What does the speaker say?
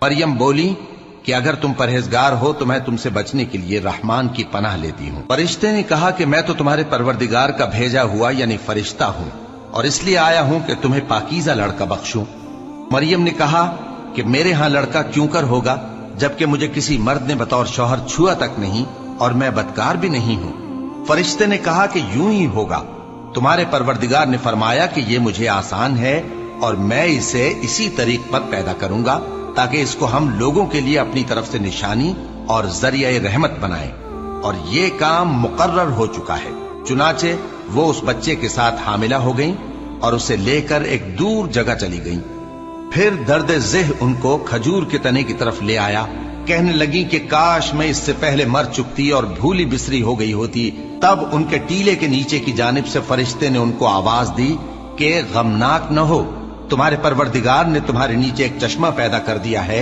مریم بولی کہ اگر تم پرہیزگار ہو تو میں تم سے بچنے کے لیے رحمان کی پناہ لیتی ہوں۔ فرشتے نے کہا کہ میں تو تمہارے پروردگار کا بھیجا ہوا یعنی فرشتہ ہوں، اور اس لیے آیا ہوں کہ تمہیں پاکیزہ لڑکا بخشوں۔ مریم نے کہا کہ میرے ہاں لڑکا کیوں کر ہوگا جبکہ مجھے کسی مرد نے بطور شوہر چھوا تک نہیں اور میں بدکار بھی نہیں ہوں۔ فرشتے نے کہا کہ یوں ہی ہوگا، تمہارے پروردگار نے فرمایا کہ یہ مجھے آسان ہے اور میں اسے اسی طریق پر پیدا کروں گا تاکہ اس کو ہم لوگوں کے لیے اپنی طرف سے نشانی اور ذریعہ رحمت بنائیں، اور یہ کام مقرر ہو چکا ہے۔ چنانچہ وہ اس بچے کے ساتھ حاملہ ہو گئیں اور اسے لے کر ایک دور جگہ چلی گئیں۔ پھر درد ذہ ان کو کھجور کے تنے کی طرف لے آیا، کہنے لگی کہ کاش میں اس سے پہلے مر چکتی اور بھولی بسری ہو گئی ہوتی۔ تب ان کے ٹیلے کے نیچے کی جانب سے فرشتے نے ان کو آواز دی کہ غمناک نہ ہو، تمہارے پروردگار نے تمہارے نیچے ایک چشمہ پیدا کر دیا ہے